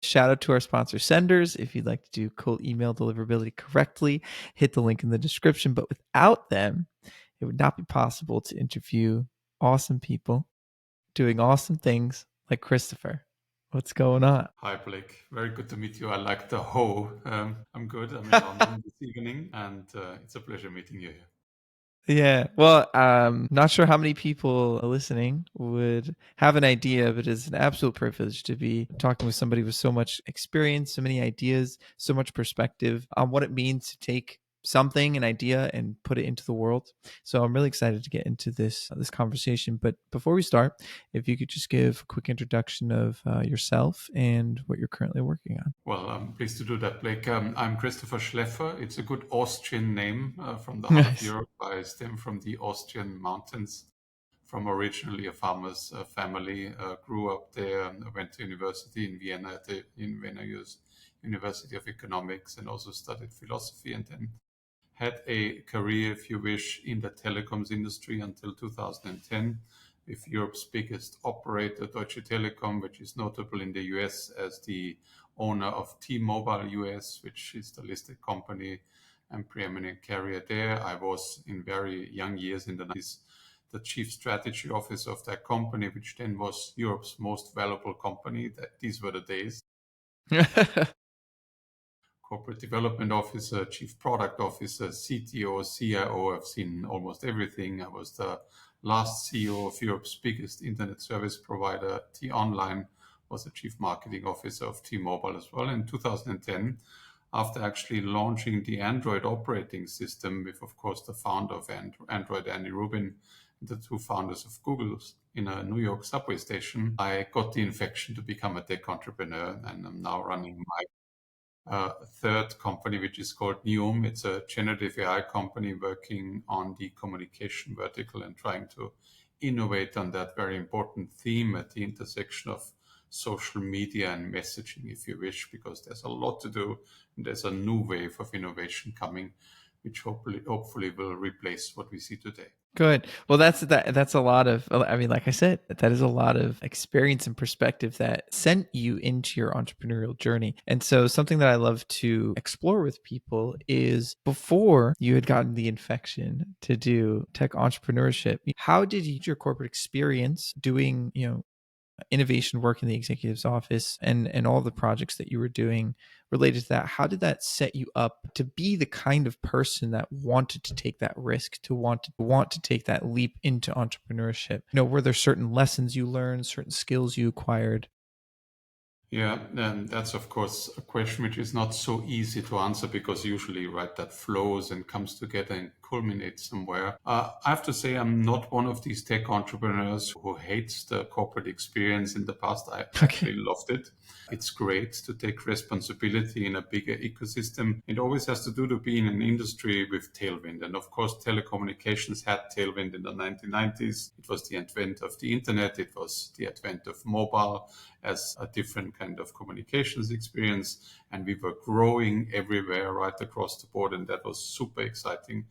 Shout out to our sponsor Senders. If you'd like to do cold email deliverability correctly, hit the link in the description. But without them, it would not be possible to interview awesome people doing awesome things like Christopher. What's going on? Hi, Blake. Very good to meet you. I like the ho. I'm good. I'm in London this evening, and it's a pleasure meeting you here. Yeah. Well, not sure how many people listening would have an idea, but it's an absolute privilege to be talking with somebody with so much experience, so many ideas, so much perspective on what it means to take something, an idea, and put it into the world. So I'm really excited to get into this conversation. But before we start, if you could just give a quick introduction of yourself and what you're currently working on. Well, I'm pleased to do that, Blake. I'm Christopher Schlaeffer. It's a good Austrian name from the heart of Nice. Europe. I stem from the Austrian mountains, from originally a farmer's family. Grew up there, went to university in Vienna at the in Vienna University of Economics, and also studied philosophy, and then had a career, if you wish, in the telecoms industry until 2010 with Europe's biggest operator, Deutsche Telekom, which is notable in the US as the owner of T-Mobile US, which is the listed company and preeminent carrier there. I was in very young years in the 90s the chief strategy officer of that company, which then was Europe's most valuable company. These were the days. Corporate development officer, chief product officer, CTO, CIO. I've seen almost everything. I was the last CEO of Europe's biggest internet service provider, T-Online, was the chief marketing officer of T-Mobile as well. In 2010, after actually launching the Android operating system with, of course, the founder of Android, Andy Rubin, the two founders of Google in a New York subway station, I got the infection to become a tech entrepreneur, and I'm now running my third company, which is called Neum. It's a generative AI company working on the communication vertical and trying to innovate on that very important theme at the intersection of social media and messaging, if you wish, because there's a lot to do. And there's a new wave of innovation coming, which hopefully will replace what we see today. Good. Well, that's a lot of, I mean, like I said, that is a lot of experience and perspective that sent you into your entrepreneurial journey. And so something that I love to explore with people is before you had gotten the infection to do tech entrepreneurship, how did your corporate experience doing, innovation work in the executive's office and all the projects that you were doing related to that, how did that set you up to be the kind of person that wanted to take that risk, to want to take that leap into entrepreneurship? Were there certain lessons you learned, certain skills you acquired? Yeah, and that's of course a question which is not so easy to answer because usually, right, that flows and comes together and culminates somewhere. I have to say, I'm not one of these tech entrepreneurs who hates the corporate experience in the past. I Okay. actually loved it. It's great to take responsibility in a bigger ecosystem. It always has to do to be in an industry with tailwind. And of course, telecommunications had tailwind in the 1990s. It was the advent of the internet. It was the advent of mobile as a different kind of communications experience. And we were growing everywhere right across the board. And that was super exciting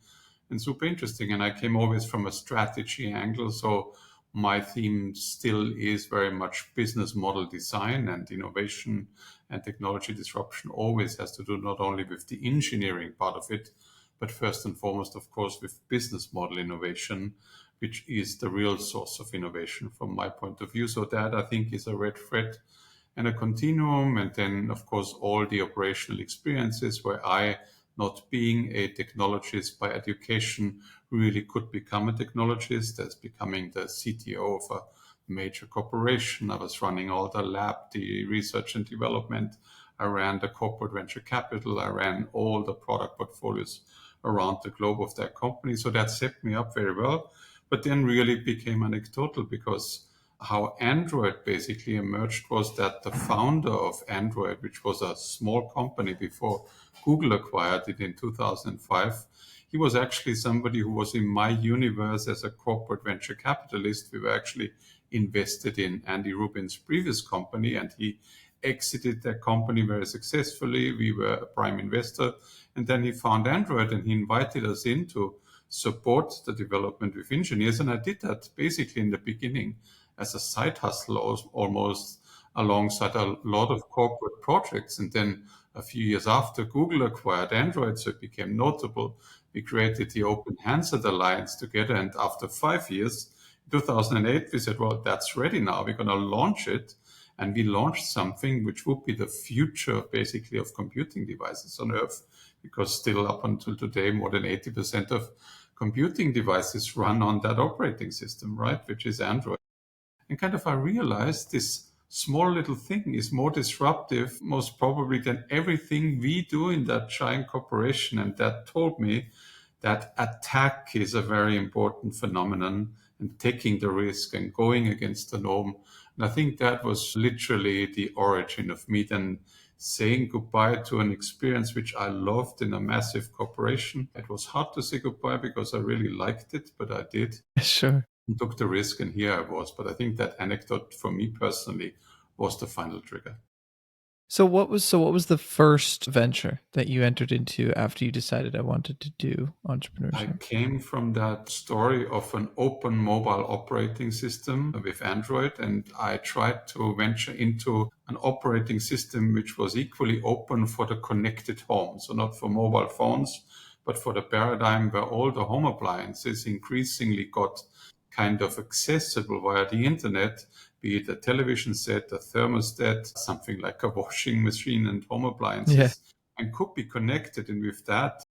and super interesting. And I came always from a strategy angle. So my theme still is very much business model design, and innovation and technology disruption always has to do not only with the engineering part of it, but first and foremost, of course, with business model innovation, which is the real source of innovation from my point of view. So that I think is a red thread and a continuum. And then, of course, all the operational experiences where I, not being a technologist by education, really could become a technologist, as becoming the CTO of a major corporation. I was running all the lab, the research and development. I ran the corporate venture capital. I ran all the product portfolios around the globe of that company. So that set me up very well, but then really became anecdotal because how Android basically emerged was that the founder of Android, which was a small company before Google acquired it in 2005, he was actually somebody who was in my universe as a corporate venture capitalist. We were actually invested in Andy Rubin's previous company, and he exited that company very successfully. We were a prime investor. And then he found Android and he invited us in to support the development with engineers. And I did that basically in the beginning as a side hustle almost. alongside a lot of corporate projects. And then a few years after Google acquired Android, so it became notable, we created the Open Handset Alliance together. And after 5 years, 2008, we said, well, that's ready now. We're going to launch it. And we launched something which would be the future, basically, of computing devices on Earth, because still up until today, more than 80% of computing devices run on that operating system, right, which is Android. And kind of I realized this small little thing is more disruptive, most probably, than everything we do in that giant corporation. And that told me that attack is a very important phenomenon, and taking the risk and going against the norm. And I think that was literally the origin of me then saying goodbye to an experience which I loved in a massive corporation. It was hard to say goodbye because I really liked it, but I did. Sure. And took the risk, and here I was. But I think that anecdote for me personally was the final trigger. So what was the first venture that you entered into after you decided I wanted to do I entrepreneurship? came from that story of an open mobile operating system with Android, and I tried to venture into an operating system which was equally open for the connected home. So not for mobile phones, but for the paradigm where all the home appliances increasingly got kind of accessible via the internet, be it a television set, a thermostat, something like a washing machine and home Yeah. appliances, and could be connected. And with that,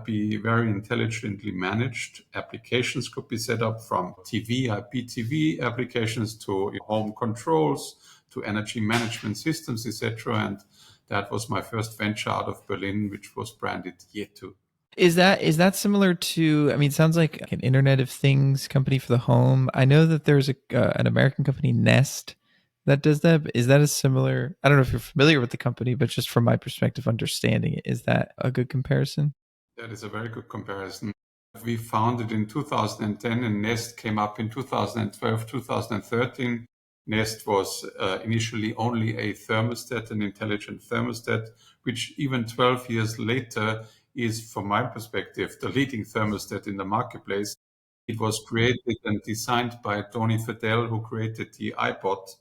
be very intelligently managed. Applications could be set up from TV, IPTV applications to home controls, to energy management systems, etc. And that was my first venture out of Berlin, which was branded Yetu. Is that similar to? I mean, it sounds like an Internet of Things company for the home. I know that there's an American company, Nest, that does that. Is that a similar? I don't know if you're familiar with the company, but just from my perspective, understanding it, is that a good comparison? That is a very good comparison. We founded in 2010 and Nest came up in 2012, 2013. Nest was initially only a thermostat, an intelligent thermostat, which even 12 years later is, from my perspective, the leading thermostat in the marketplace. It was created and designed by Tony Fadell, who created the iPod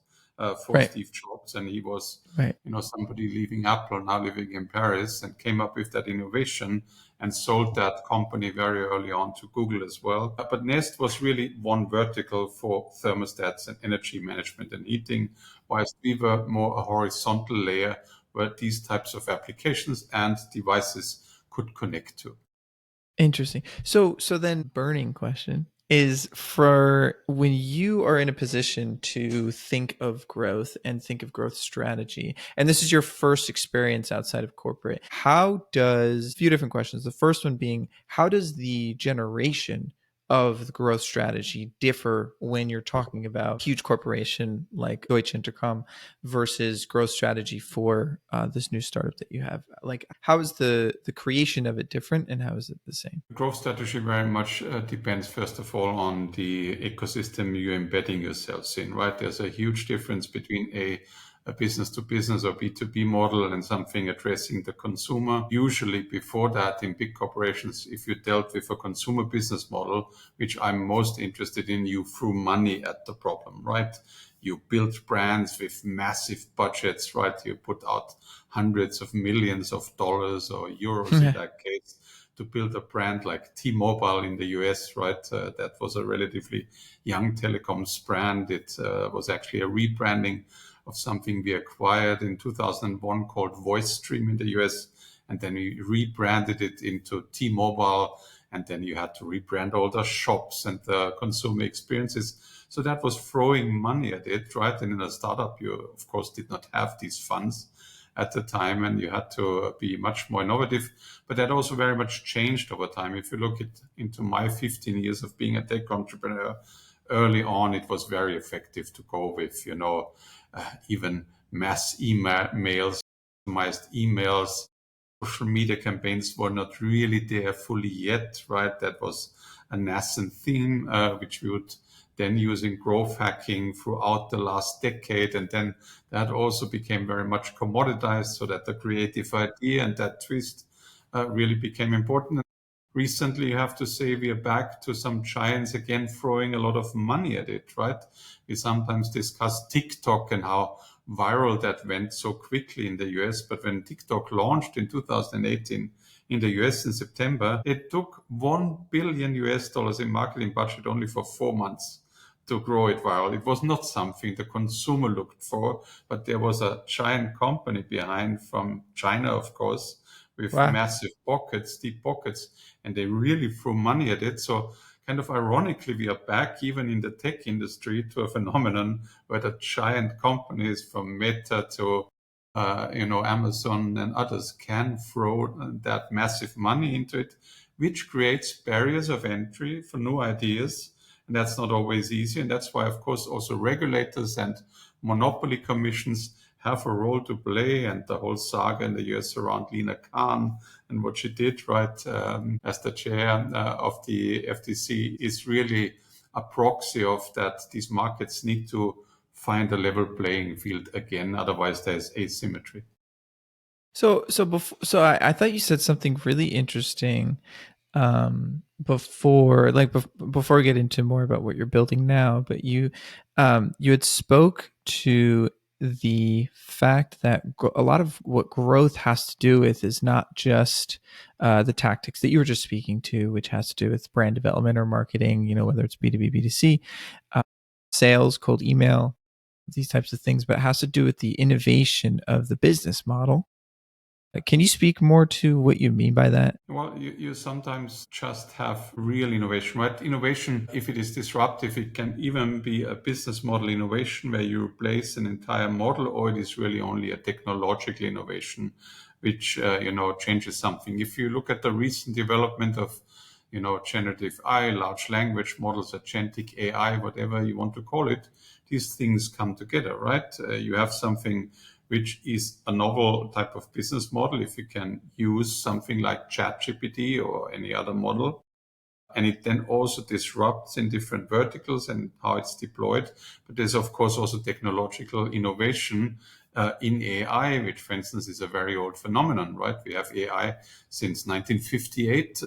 for Right. Steve Jobs, and he was, Right. somebody leaving Apple, now living in Paris, and came up with that innovation and sold that company very early on to Google as well. But Nest was really one vertical for thermostats and energy management and heating, whilst we were more a horizontal layer where these types of applications and devices could connect to. Interesting. So then burning question is, for when you are in a position to think of growth and think of growth strategy, and this is your first experience outside of corporate, how does, a few different questions. The first one being, how does the generation of the growth strategy differ when you're talking about huge corporation like Deutsche Intercom versus growth strategy for this new startup that you have? Like, how is the creation of it different, and how is it the same? Growth strategy very much depends, first of all, on the ecosystem you're embedding yourselves in, right? There's a huge difference between a business to business or B2B model and something addressing the consumer. Usually, before that, in big corporations, if you dealt with a consumer business model, which I'm most interested in, you threw money at the problem, right? You build brands with massive budgets, right? You put out hundreds of millions of dollars or euros in that case to build a brand like T-Mobile in the US, right? That was a relatively young telecoms brand. It was actually a rebranding of something we acquired in 2001 called VoiceStream in the US. And then we rebranded it into T-Mobile. And then you had to rebrand all the shops and the consumer experiences. So that was throwing money at it, right? And in a startup, you, of course, did not have these funds at the time, and you had to be much more innovative. But that also very much changed over time. If you look into my 15 years of being a tech entrepreneur, early on, it was very effective to go with, even mass emails, customized emails. Social media campaigns were not really there fully yet, right? That was a nascent theme, which we would then use in growth hacking throughout the last decade. And then that also became very much commoditized, so that the creative idea and that twist really became important. Recently, you have to say we are back to some giants again throwing a lot of money at it, right? We sometimes discuss TikTok and how viral that went so quickly in the US. But when TikTok launched in 2018 in the US in September, it took $1 billion in marketing budget only for 4 months to grow it viral. It was not something the consumer looked for, but there was a giant company behind from China, of course, with Wow. massive pockets, deep pockets, and they really threw money at it. So kind of ironically, we are back even in the tech industry to a phenomenon where the giant companies from Meta to Amazon and others can throw that massive money into it, which creates barriers of entry for new ideas. And that's not always easy. And that's why, of course, also regulators and monopoly commissions have a role to play. And the whole saga in the US around Lina Khan and what she did, right, as the chair of the FTC is really a proxy of that. These markets need to find a level playing field again. Otherwise, there's asymmetry. So I thought you said something really interesting before we get into more about what you're building now, but you had spoke to the fact that a lot of what growth has to do with is not just the tactics that you were just speaking to, which has to do with brand development or marketing, whether it's B2B, B2C, uh, sales, cold email, these types of things, but it has to do with the innovation of the business model. Can you speak more to what you mean by that? Well, you sometimes just have real innovation, right? Innovation, if it is disruptive, it can even be a business model innovation where you replace an entire model, or it is really only a technological innovation, which, changes something. If you look at the recent development of, generative AI, large language models, agentic AI, whatever you want to call it, these things come together, right? You have something which is a novel type of business model if you can use something like ChatGPT or any other model. And it then also disrupts in different verticals and how it's deployed. But there's, of course, also technological innovation in AI, which, for instance, is a very old phenomenon, right? We have AI since 1958,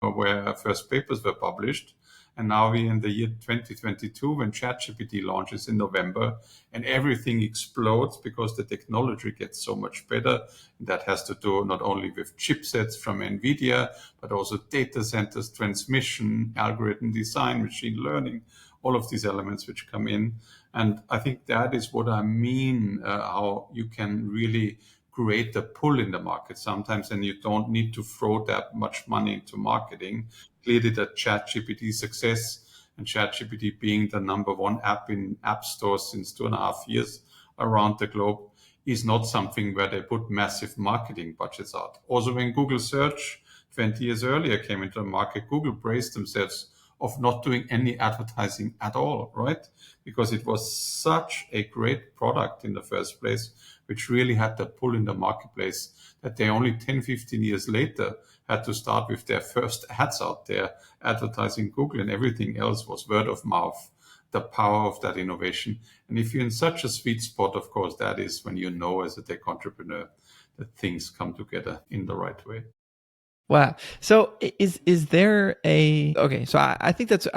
where first papers were published. And now we're in the year 2022 when ChatGPT launches in November and everything explodes because the technology gets so much better. That has to do not only with chipsets from NVIDIA, but also data centers, transmission, algorithm design, machine learning, all of these elements which come in. And I think that is what I mean, how you can really create a pull in the market sometimes, and you don't need to throw that much money into marketing. Clearly, the ChatGPT success and ChatGPT being the number one app in app stores since 2.5 years around the globe is not something where they put massive marketing budgets out. Also, when Google search 20 years earlier came into the market, Google praised themselves of not doing any advertising at all, right? Because it was such a great product in the first place, which really had the pull in the marketplace that they only 10, 15 years later had to start with their first ads out there advertising Google, and everything else was word of mouth, the power of that innovation. And if you're in such a sweet spot, of course, that is when you know as a tech entrepreneur that things come together in the right way. Wow. So is there a okay? So I think that's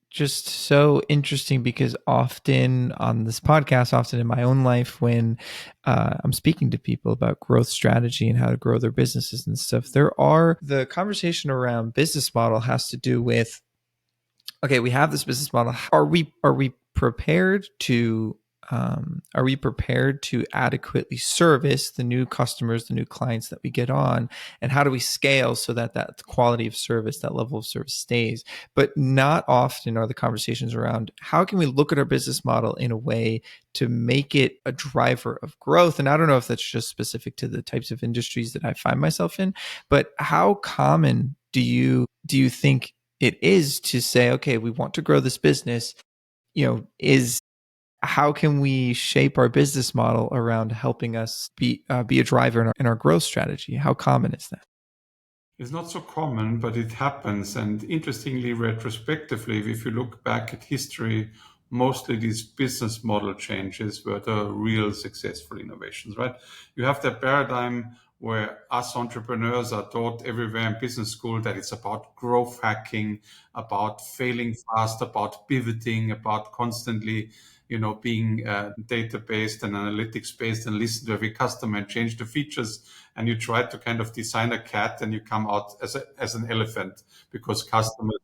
just so interesting because often on this podcast, often in my own life, when I'm speaking to people about growth strategy and how to grow their businesses and stuff, the conversation around business model has to do with, okay, we have this business model. Are we prepared to adequately service the new customers, the new clients that we get on, and how do we scale so that that quality of service, that level of service stays? But not often are the conversations around how can we look at our business model in a way to make it a driver of growth. And I don't know if that's just specific to the types of industries that I find myself in, but how common do you think it is to say, okay, we want to grow this business, is how can we shape our business model around helping us be a driver in our growth strategy? How common is that? It's not so common, but it happens. And interestingly, retrospectively, if you look back at history, mostly these business model changes were the real successful innovations, right? You have that paradigm where us entrepreneurs are taught everywhere in business school that it's about growth hacking, about failing fast, about pivoting, about constantly being data-based and analytics-based and listen to every customer and change the features. And you try to kind of design a cat and you come out as an elephant because customers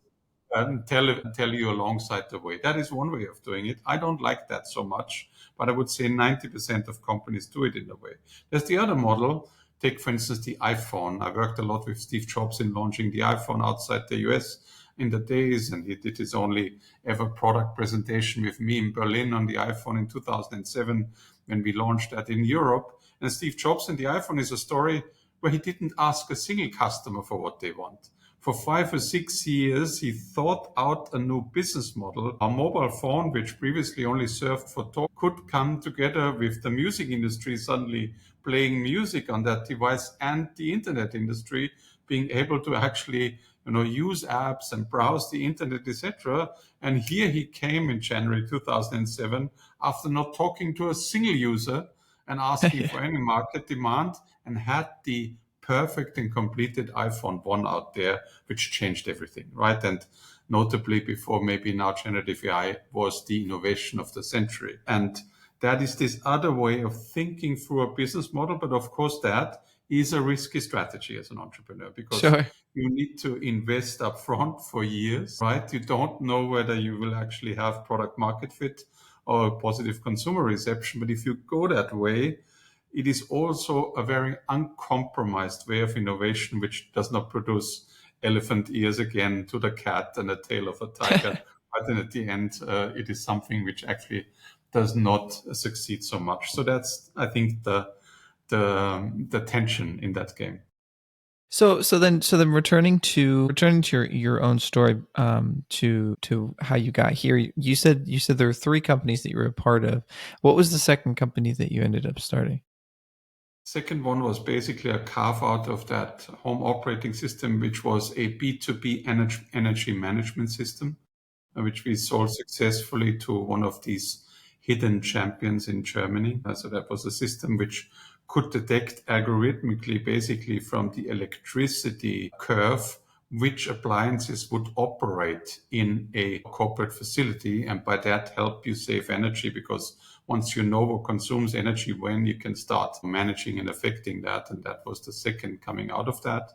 tell you alongside the way. That is one way of doing it. I don't like that so much, but I would say 90% of companies do it in a way. There's the other model. Take, for instance, the iPhone. I worked a lot with Steve Jobs in launching the iPhone outside the US in the days, and he did his only ever product presentation with me in Berlin on the iPhone in 2007 when we launched that in Europe. And Steve Jobs and the iPhone is a story where he didn't ask a single customer for what they want. For 5 or 6 years, he thought out a new business model. A mobile phone, which previously only served for talk, could come together with the music industry suddenly playing music on that device and the internet industry being able to actually use apps and browse the internet, etc. And here he came in January 2007 after not talking to a single user and asking for any market demand, and had the perfect and completed iPhone 1 out there, which changed everything, right? And notably before maybe now generative AI was the innovation of the century. And that is this other way of thinking through a business model. But of course, that is a risky strategy as an entrepreneur because Sure. you need to invest upfront for years, right? You don't know whether you will actually have product market fit or a positive consumer reception. But if you go that way, it is also a very uncompromised way of innovation, which does not produce elephant ears again to the cat and a tail of a tiger. But then at the end, it is something which actually does not succeed so much. So that's, I think, the tension in that game. So then returning to your own story, to how you got here. You said there were 3 companies that you were a part of. What was the second company that you ended up starting? Second one was basically a carve out of that home operating system, which was a B2B energy management system, which we sold successfully to one of these hidden champions in Germany. So that was a system which could detect algorithmically, basically from the electricity curve, which appliances would operate in a corporate facility, and by that help you save energy, because once you know what consumes energy when, you can start managing and affecting that. And that was the second coming out of that.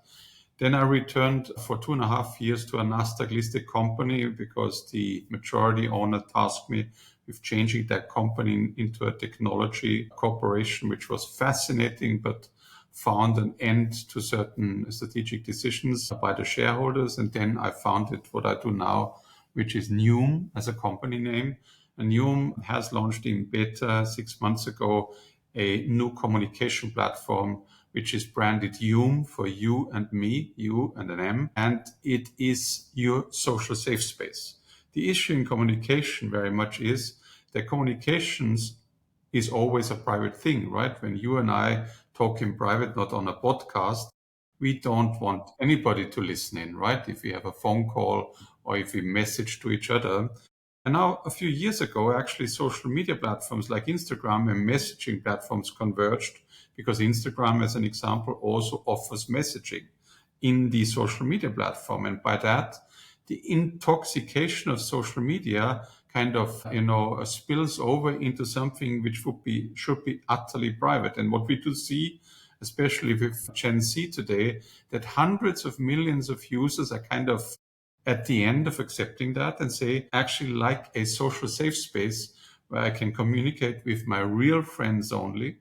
Then I returned for 2.5 years to a Nasdaq listed company because the majority owner tasked me with changing that company into a technology corporation, which was fascinating, but found an end to certain strategic decisions by the shareholders. And then I founded what I do now, which is NYOUM as a company name. And NYOUM has launched in beta 6 months ago a new communication platform, which is branded YOUM for you and me, you and an M, and it is your social safe space. The issue in communication very much is that communications is always a private thing, right? When you and I talk in private, not on a podcast, we don't want anybody to listen in, right? If we have a phone call or if we message to each other. And now, a few years ago, actually, social media platforms like Instagram and messaging platforms converged, because Instagram, as an example, also offers messaging in the social media platform. And by that, the intoxication of social media kind of, spills over into something which should be utterly private. And what we do see, especially with Gen Z today, that hundreds of millions of users are kind of at the end of accepting that and say, actually like a social safe space where I can communicate with my real friends only.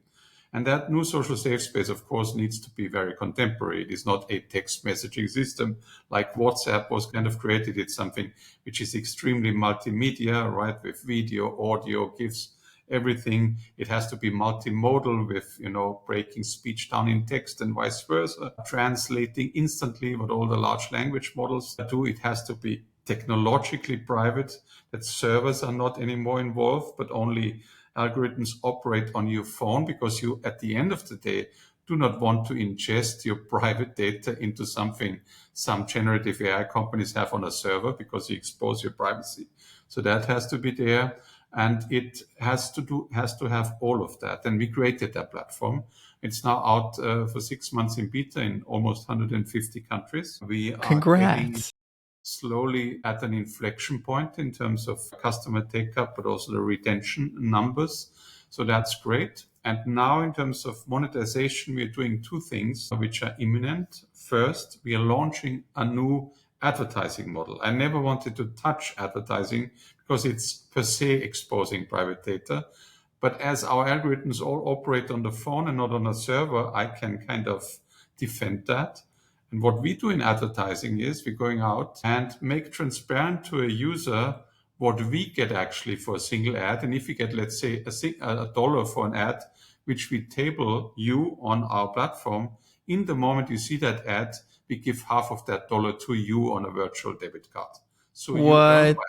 And that new social safe space, of course, needs to be very contemporary. It is not a text messaging system like WhatsApp was kind of created. It's something which is extremely multimedia, right? With video, audio, GIFs, everything. It has to be multimodal with, breaking speech down in text and vice versa, translating instantly what all the large language models do. It has to be technologically private, that servers are not anymore involved, but only algorithms operate on your phone, because you, at the end of the day, do not want to ingest your private data into something some generative AI companies have on a server, because you expose your privacy. So that has to be there. And it has to have all of that. And we created that platform. It's now out for 6 months in beta in almost 150 countries. We are getting Congrats. slowly at an inflection point in terms of customer take-up, but also the retention numbers. So that's great. And now in terms of monetization, we're doing two things which are imminent. First, we are launching a new advertising model. I never wanted to touch advertising because it's per se exposing private data. But as our algorithms all operate on the phone and not on a server, I can kind of defend that. And what we do in advertising is we're going out and make transparent to a user what we get actually for a single ad. And if you get, let's say, a dollar for an ad, which we table you on our platform, in the moment you see that ad, we give half of that dollar to you on a virtual debit card. So you earn What? by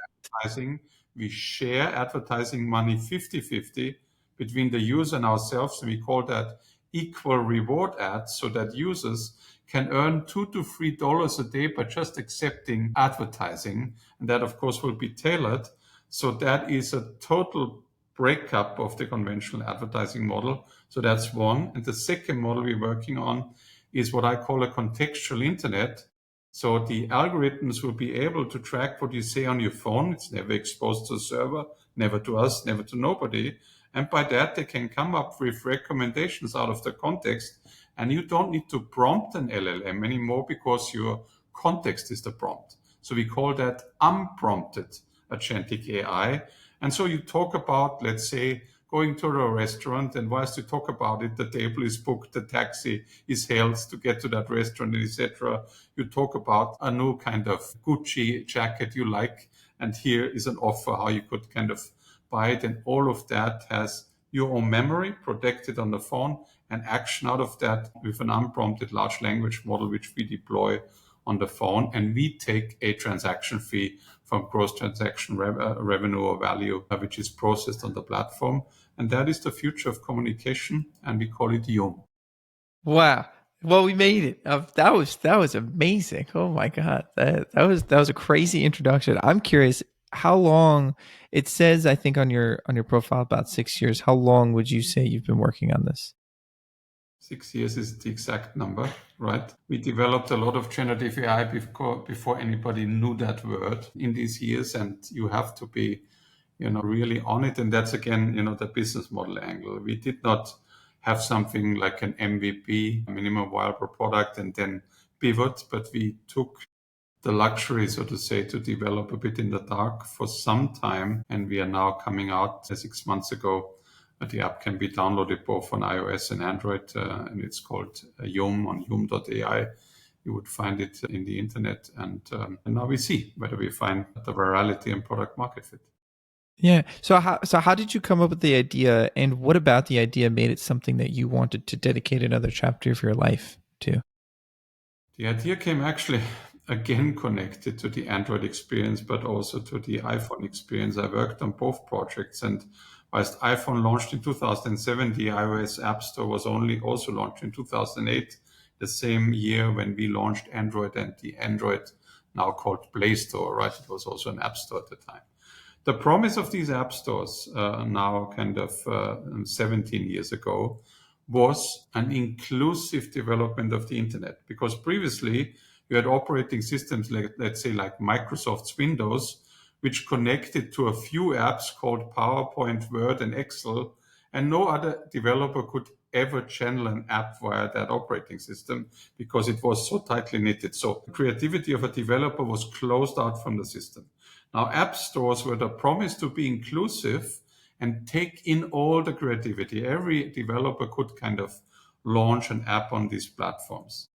advertising. We share advertising money 50-50 between the user and ourselves, and we call that equal reward ads, so that users can earn $2 to $3 a day by just accepting advertising. And that, of course, will be tailored. So that is a total breakup of the conventional advertising model. So that's one. And the second model we're working on is what I call a contextual internet. So the algorithms will be able to track what you say on your phone. It's never exposed to a server, never to us, never to nobody. And by that, they can come up with recommendations out of the context. And you don't need to prompt an LLM anymore because your context is the prompt. So we call that unprompted agentic AI. And so you talk about, let's say, going to a restaurant, and whilst you talk about it, the table is booked, the taxi is hailed to get to that restaurant, etc. You talk about a new kind of Gucci jacket you like, and here is an offer how you could kind of buy it, and all of that has your own memory protected on the phone and action out of that with an unprompted large language model, which we deploy on the phone, and we take a transaction fee from gross transaction revenue or value, which is processed on the platform. And that is the future of communication, and we call it NYOUM. Wow. Well, we made it. That was amazing. Oh my god, that was a crazy introduction. I'm curious how long. It says, I think on your profile, about 6 years. How long would you say you've been working on this? 6 years is the exact number, right? We developed a lot of generative AI before anybody knew that word in these years, and you have to be, really on it. And that's again, the business model angle. We did not have something like an MVP, a minimum viable product, and then pivot, but we took the luxury, so to say, to develop a bit in the dark for some time. And we are now coming out 6 months ago. The app can be downloaded both on iOS and Android, and it's called NYOUM on unpacks.ai. You would find it in the internet. And now we see whether we find the virality and product market fit. Yeah. So how did you come up with the idea, and what about the idea made it something that you wanted to dedicate another chapter of your life to? The idea came actually again connected to the Android experience, but also to the iPhone experience. I worked on both projects, and whilst iPhone launched in 2007, the iOS App Store was also launched in 2008, the same year when we launched Android and the Android now called Play Store, right? It was also an App Store at the time. The promise of these app stores now kind of 17 years ago was an inclusive development of the internet, because previously you had operating systems like, let's say, like Microsoft's Windows, which connected to a few apps called PowerPoint, Word, and Excel, and no other developer could ever channel an app via that operating system because it was so tightly knitted. So the creativity of a developer was closed out from the system. Now, app stores were the promise to be inclusive and take in all the creativity. Every developer could kind of launch an app on these platforms.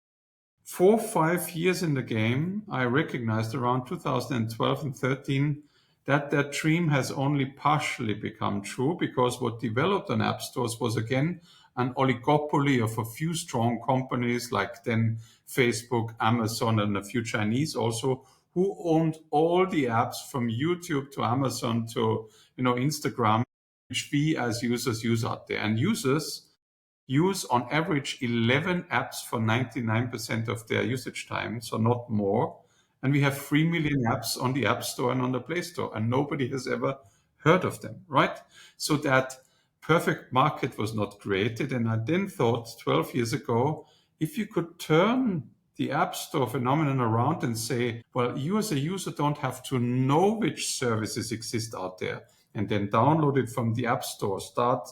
4 or 5 years in the game, I recognized around 2012 and 13 that dream has only partially become true, because what developed on app stores was again an oligopoly of a few strong companies like then Facebook, Amazon, and a few Chinese also, who owned all the apps from YouTube to Amazon to Instagram, which we as users use out there. And users use on average 11 apps for 99% of their usage time, so not more. And we have 3 million apps on the App Store and on the Play Store, and nobody has ever heard of them, right? So that perfect market was not created. And I then thought 12 years ago, if you could turn the App Store phenomenon around and say, well, you as a user don't have to know which services exist out there and then download it from the App Store, start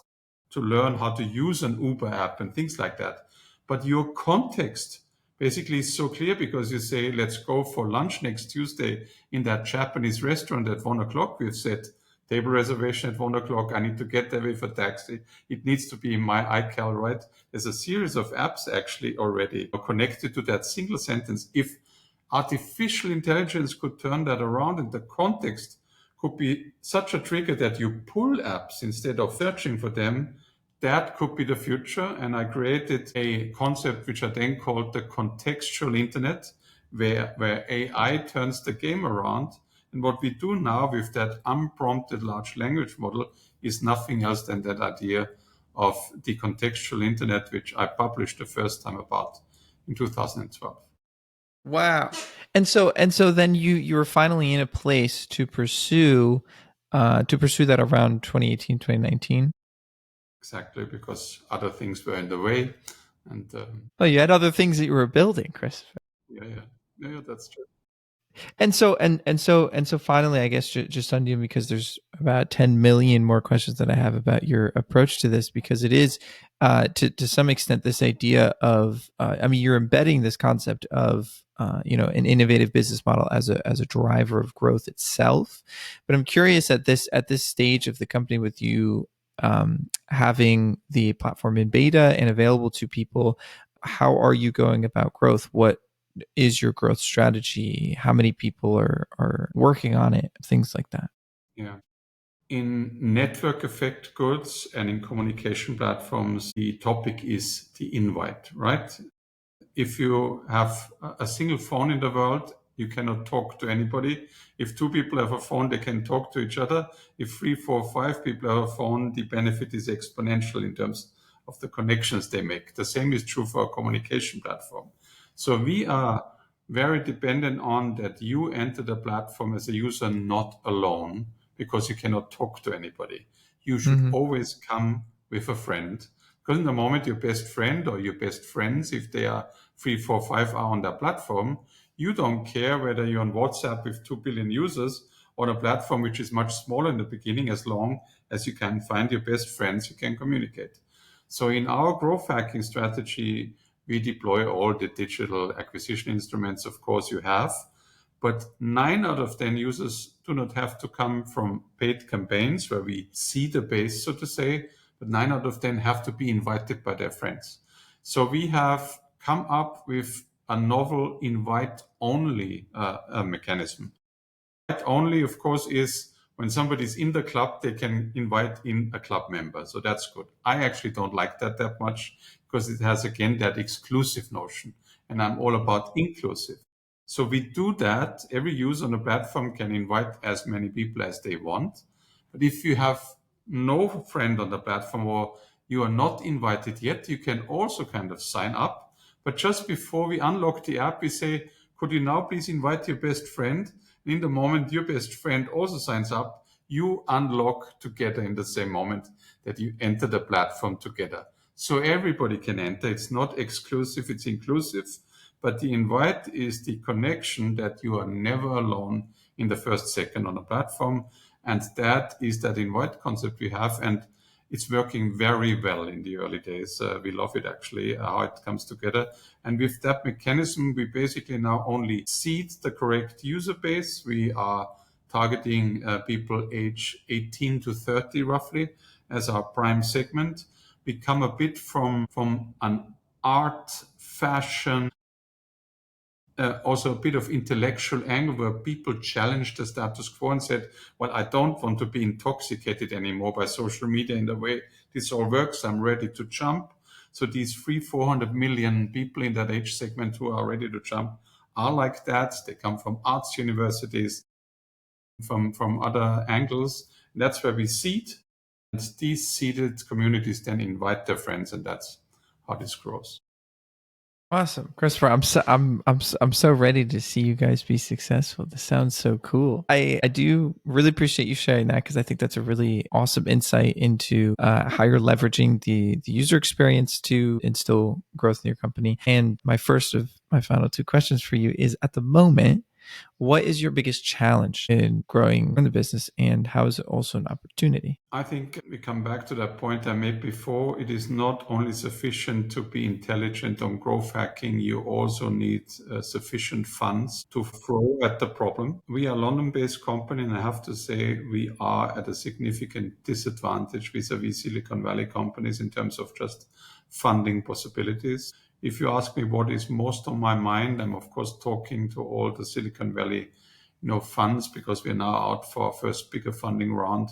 to learn how to use an Uber app and things like that. But your context basically is so clear because you say, let's go for lunch next Tuesday in that Japanese restaurant at 1 o'clock. We've said table reservation at 1 o'clock. I need to get there with a taxi. It needs to be in my iCal, right? There's a series of apps actually already connected to that single sentence. If artificial intelligence could turn that around and the context could be such a trigger that you pull apps instead of searching for them, that could be the future. And I created a concept which I then called the contextual internet, where AI turns the game around. And what we do now with that unprompted large language model is nothing else than that idea of the contextual internet, which I published the first time about in 2012. Wow. And so then you were finally in a place to pursue that around 2018, 2019. Exactly, because other things were in the way. And Oh, you had other things that you were building, Chris. yeah, yeah, yeah, that's true. And so finally, I guess just on you, because there's about 10 million more questions that I have about your approach to this, because it is to some extent this idea of I mean, you're embedding this concept of an innovative business model as a driver of growth itself. But I'm curious at this stage of the company, with you having the platform in beta and available to people, how are you going about growth? What is your growth strategy? How many people are working on it? Things like that. Yeah. In network effect goods and in communication platforms, the topic is the invite, right? If you have a single phone in the world, you cannot talk to anybody. If two people have a phone, they can talk to each other. If three, four, five people have a phone, the benefit is exponential in terms of the connections they make. The same is true for a communication platform. So we are very dependent on that you enter the platform as a user not alone, because you cannot talk to anybody. You should Mm-hmm. always come with a friend, because in the moment your best friend or your best friends, if they are 3, 4, 5 are on their platform, you don't care whether you're on WhatsApp with 2 billion users on a platform which is much smaller in the beginning, as long as you can find your best friends you can communicate. So in our growth hacking strategy, we deploy all the digital acquisition instruments, of course, you have. But 9 out of 10 users do not have to come from paid campaigns where we see the base, so to say, but 9 out of 10 have to be invited by their friends. So we have come up with a novel invite-only mechanism. Invite-only, of course, is when somebody's in the club, they can invite in a club member. So that's good. I actually don't like that much, because it has, again, that exclusive notion. And I'm all about inclusive. So we do that. Every user on the platform can invite as many people as they want. But if you have no friend on the platform, or you are not invited yet, you can also kind of sign up. But just before we unlock the app, we say, could you now please invite your best friend? And in the moment your best friend also signs up, you unlock together in the same moment that you enter the platform together. So everybody can enter. It's not exclusive, it's inclusive. But the invite is the connection that you are never alone in the first second on a platform. And that is that invite concept we have. And it's working very well in the early days. We love it, actually, how it comes together. And with that mechanism, we basically now only seed the correct user base. We are targeting people age 18 to 30 roughly as our prime segment. We come a bit from an art, fashion, also a bit of intellectual angle, where people challenged the status quo and said, well, I don't want to be intoxicated anymore by social media in the way this all works. I'm ready to jump. So these 400 million people in that age segment who are ready to jump are like that. They come from arts universities, from other angles. And that's where we seed. And these seeded communities then invite their friends, and that's how this grows. Awesome, Christopher. I'm so ready to see you guys be successful. This sounds so cool. I do really appreciate you sharing that because I think that's a really awesome insight into how you're leveraging the user experience to instill growth in your company. And my first of my final two questions for you is: at the moment, what is your biggest challenge in growing the business, and how is it also an opportunity? I think we come back to that point I made before. It is not only sufficient to be intelligent on growth hacking, you also need sufficient funds to throw at the problem. We are a London-based company, and I have to say we are at a significant disadvantage vis-a-vis Silicon Valley companies in terms of just funding possibilities. If you ask me what is most on my mind, I'm of course talking to all the Silicon Valley funds, because we're now out for our first bigger funding round.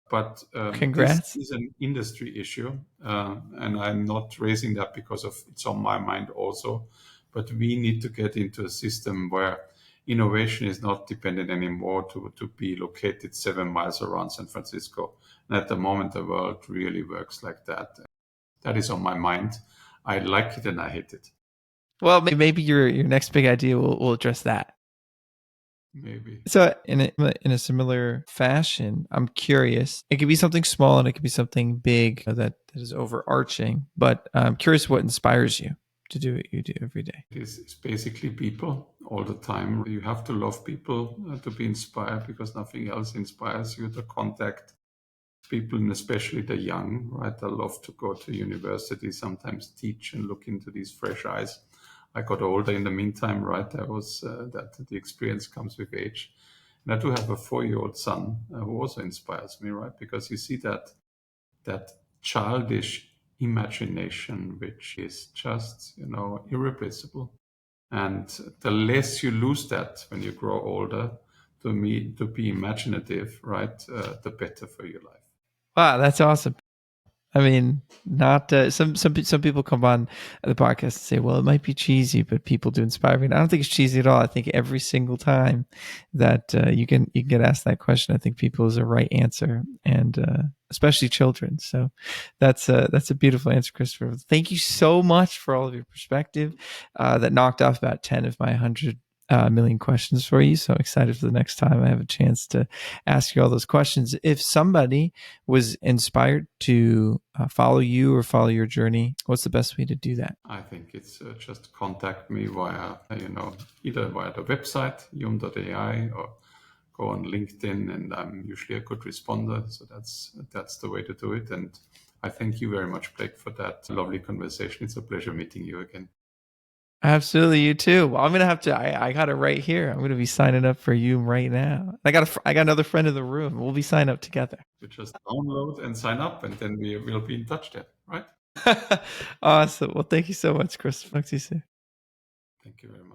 But this Congrats. is an industry issue, and I'm not raising that because of it's on my mind also. But we need to get into a system where innovation is not dependent anymore to be located 7 miles around San Francisco. And at the moment, the world really works like that. That is on my mind. I like it and I hate it. Well, maybe your next big idea will address that. Maybe. So in a similar fashion, I'm curious. It could be something small and it could be something big that is overarching. But I'm curious what inspires you to do what you do every day. It's basically people all the time. You have to love people to be inspired, because nothing else inspires you. The contact people, and especially the young, right? I love to go to university, sometimes teach and look into these fresh eyes. I got older in the meantime, right? I was that the experience comes with age. And I do have a 4-year-old son who also inspires me, right? Because you see that childish imagination, which is just, irreplaceable. And the less you lose that when you grow older, to be imaginative, right, the better for your life. Wow, that's awesome. I mean, not some people come on the podcast and say, "Well, it might be cheesy, but people do inspire me." And I don't think it's cheesy at all. I think every single time that you can get asked that question, I think people is the right answer, and especially children. So that's a beautiful answer, Christopher. Thank you so much for all of your perspective. That knocked off about 10 of my 100 million questions for you. So excited for the next time I have a chance to ask you all those questions. If somebody was inspired to follow you or follow your journey, what's the best way to do that? I think it's just contact me via, either via the website, unpacks, or go on LinkedIn, and I'm usually a good responder. So that's the way to do it. And I thank you very much, Blake, for that lovely conversation. It's a pleasure meeting you again. Absolutely, you too. Well, I'm gonna have to. I got it right here. I'm gonna be signing up for you right now. I got another friend in the room. We'll be signing up together. You just download and sign up, and then we will be in touch there, right? Awesome. Well, thank you so much, Chris. Talk to you soon. Thank you very much.